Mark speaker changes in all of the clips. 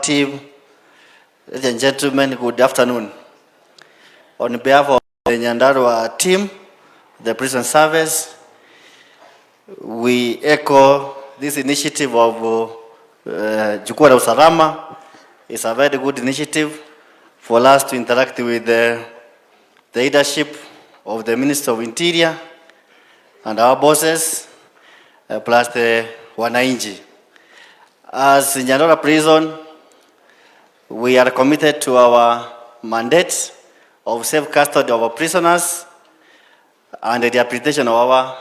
Speaker 1: team, ladies and gentlemen, good afternoon. On behalf of the Nyandarua team, the prison service, we echo this initiative of Jukwaa la Usalama. It's a very good initiative for us to interact with the leadership of the Minister of Interior and our bosses, plus the Wananchi. As Nyandarua Prison, we are committed to our mandate of safe custody of our prisoners and the rehabilitation of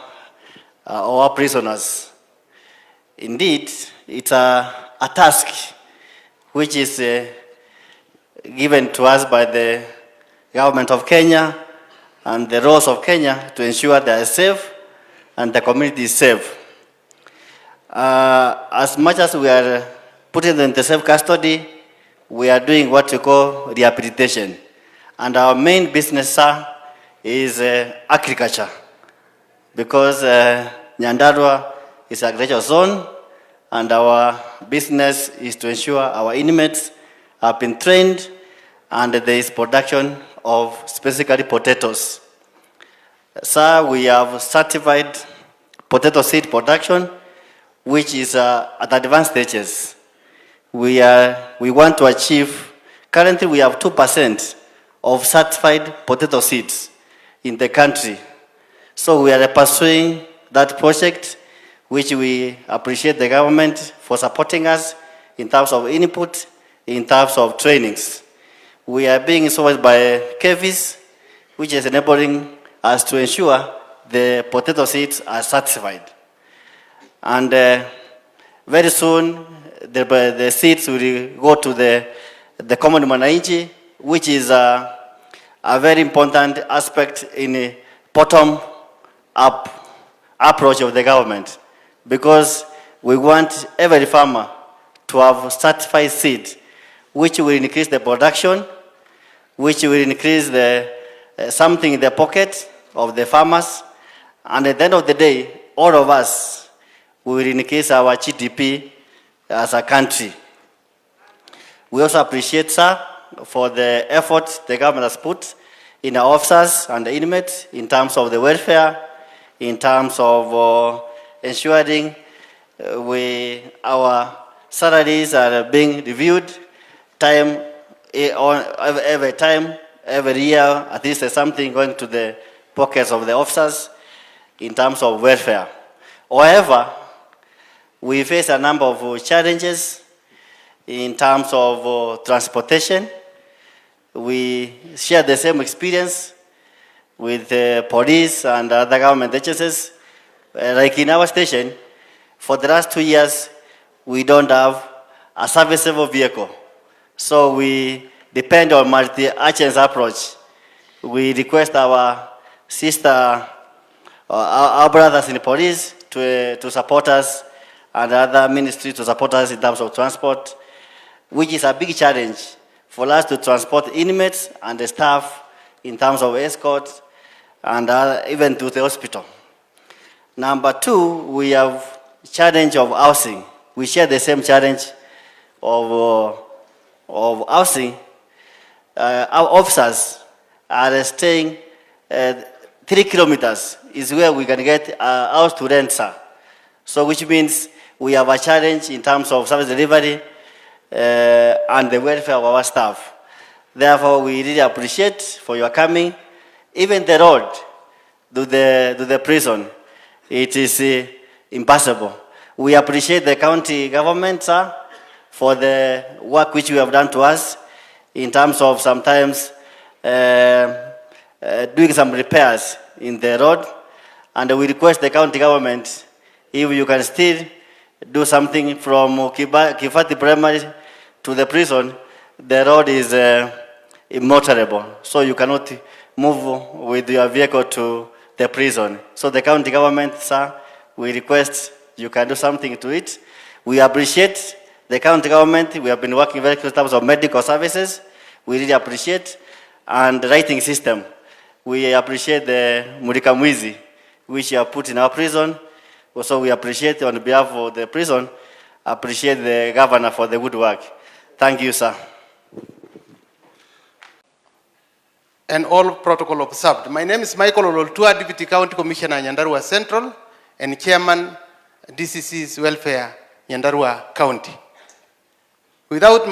Speaker 1: our prisoners. Indeed, it's a task which is given to us by the government of Kenya and the laws of Kenya to ensure they are safe and the community is safe. As much as we are putting them into safe custody, we are doing what we call rehabilitation. And our main business, sir, is agriculture. Because Nyandarua is an agricultural zone, and our business is to ensure our inmates have been trained and there is production of specifically potatoes. Sir, we have certified potato seed production, which is at advanced stages. We want to achieve, currently we have 2% of certified potato seeds in the country. So we are pursuing that project, which we appreciate the government for supporting us in terms of input, in terms of trainings. We are being supported by KEVIS, which is enabling us to ensure the potato seeds are certified. And very soon, the seeds will go to the common Wananchi, which is a very important aspect in a bottom-up approach of the government, because we want every farmer to have certified seed, which will increase the production, which will increase something in the pocket of the farmers, and at the end of the day, all of us will increase our GDP as a country. We also appreciate, sir, for the effort the government has put in our officers and the inmates in terms of the welfare, in terms of ensuring our salaries are being reviewed every year, at least there's something going to the pockets of the officers in terms of welfare. However, we face a number of challenges in terms of transportation. We share the same experience with the police and other government agencies. Like in our station, for the last 2 years, we don't have a serviceable vehicle. So we depend on multi-agency approach. We request our sister, our brothers in the police to support us, and other ministries to support us in terms of transport, which is a big challenge for us to transport inmates and the staff in terms of escort and even to the hospital. Number two, we have challenge of housing. We share the same challenge of housing. Our officers are staying 3 kilometers is where we can get a house to rent, sir. So which means we have a challenge in terms of service delivery and the welfare of our staff. Therefore, we really appreciate for your coming. Even the road to the prison, it is impossible. We appreciate the county government, sir, for the work which you have done to us in terms of sometimes doing some repairs in the road. And we request the county government, if you can still do something from Kifati Primary to the prison, the road is immotorable, so you cannot move with your vehicle to the prison. So the county government, sir, we request you can do something to it. We appreciate the county government. We have been working very close in terms of medical services. We really appreciate, and the writing system. We appreciate the Mulika Mwizi, which you have put in our prison. Also, we appreciate on behalf of the prison, appreciate the governor for the good work. Thank you, sir.
Speaker 2: And all protocol observed. My name is Michael Ololtua, Deputy County Commissioner, Nyandarua Central, and Chairman, DCC's Welfare, Nyandarua County. Without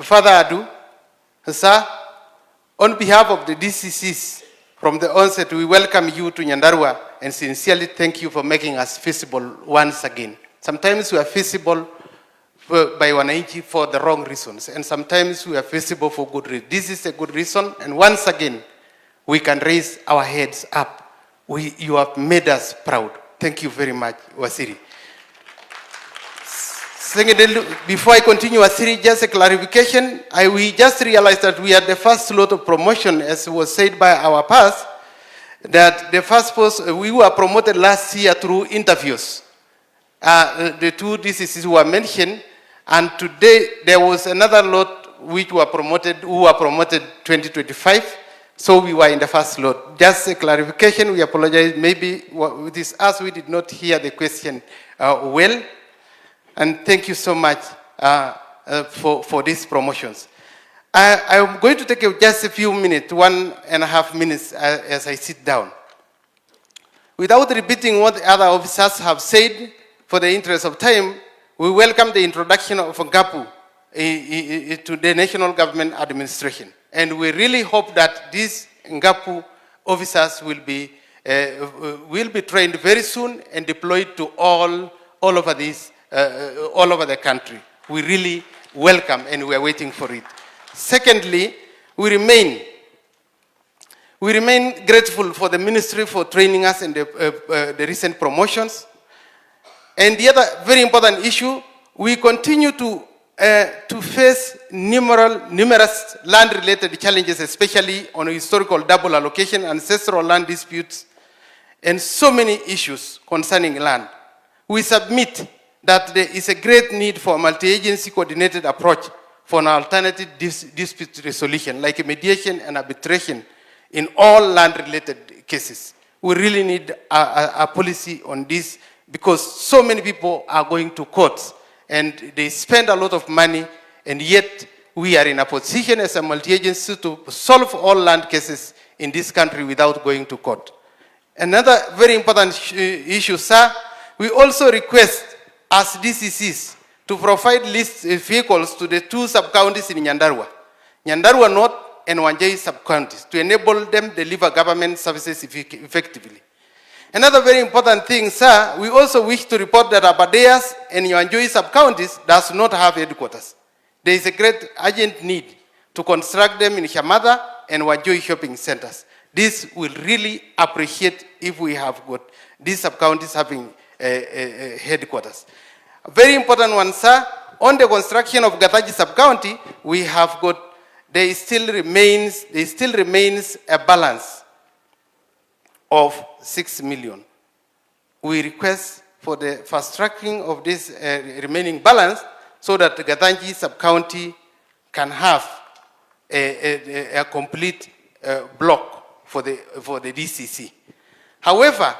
Speaker 2: further ado, sir, on behalf of the DCCs, from the onset, we welcome you to Nyandarua and sincerely thank you for making us feasible once again. Sometimes we are feasible by wananchi for the wrong reasons, and sometimes we are feasible for good reasons. This is a good reason, and once again, we can raise our heads up. You have made us proud. Thank you very much, Wasiri. Secondly, before I continue, Wasiri, just a clarification. We just realized that we had the first lot of promotion, as was said by our past, that the first post, we were promoted last year through interviews. The two DCCs were mentioned, and today there was another lot which were promoted, who were promoted 2025. So we were in the first lot. Just a clarification, we apologize. Maybe it is us, we did not hear the question well. And thank you so much for these promotions. I'm going to take just a few minutes, 1.5 minutes as I sit down. Without repeating what the other officers have said, for the interest of time, we welcome the introduction of NGAPU to the National Government Administration. And we really hope that these NGAPU officers will be trained very soon and deployed to all over the country. We really welcome and we are waiting for it. Secondly, we remain grateful for the ministry for training us in the recent promotions. And the other very important issue, we continue to face numerous land-related challenges, especially on historical double allocation, ancestral land disputes, and so many issues concerning land. We submit that there is a great need for a multi-agency coordinated approach for an alternative dispute resolution, like mediation and arbitration in all land-related cases. We really need a policy on this, because so many people are going to courts and they spend a lot of money, and yet we are in a position as a multi-agency to solve all land cases in this country without going to court. Another very important issue, sir, we also request as DCCs to provide list vehicles to the two sub-counties in Nyandarua North and Wanjai sub-counties, to enable them deliver government services effectively. Another very important thing, sir, we also wish to report that Abadeas and Nyanjui sub-counties does not have headquarters. There is a great urgent need to construct them in Shamada and Wanjoi shopping centers. This will really appreciate if we have got these sub-counties having headquarters. A very important one, sir, on the construction of Gataji sub-county, we have got, there still remains a balance of 6 million. We request for the fast tracking of this remaining balance so that the Gatanji sub-county can have a complete block for the DCC. However,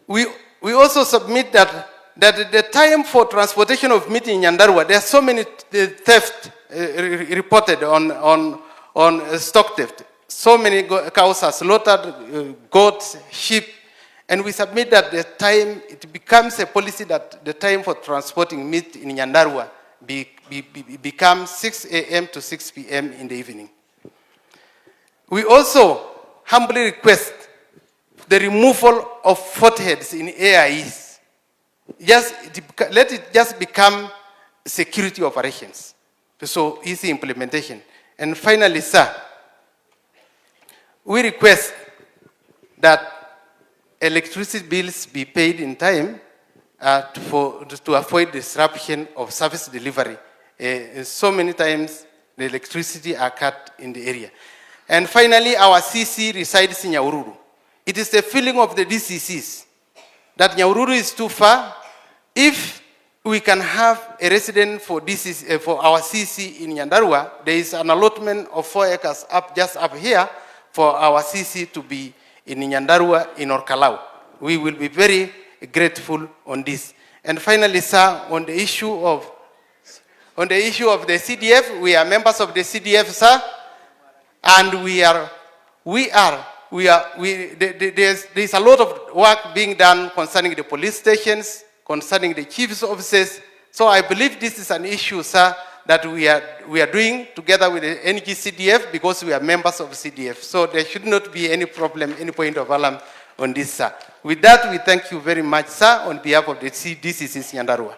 Speaker 2: we also submit that the time for transportation of meat in Nyandarua, there are so many theft reported on stock theft. So many cows are slaughtered, goats, sheep, and we submit that the time, it becomes a policy that the time for transporting meat in Nyandarua becomes 6 a.m. to 6 p.m. in the evening. We also humbly request the removal of fortheads in AIEs. Let it just become security operations. So easy implementation. And finally, sir, we request that electricity bills be paid in time to avoid disruption of service delivery. So many times the electricity are cut in the area. And finally, our CC resides in Nyahururu. It is the feeling of the DCCs that Nyahururu is too far. If we can have a resident for our CC in Nyandarua, there is an allotment of 4 acres just up here for our CC to be in Nyandarua in Orkalau. We will be very grateful on this. And finally, sir, on the issue of the CDF, we are members of the CDF, sir, and there's a lot of work being done concerning the police stations, concerning the chief's offices. So I believe this is an issue, sir, that we are doing together with the NG-CDF because we are members of CDF. So there should not be any problem, any point of alarm on this, sir. With that, we thank you very much, sir, on behalf of the DCC Nyandarua.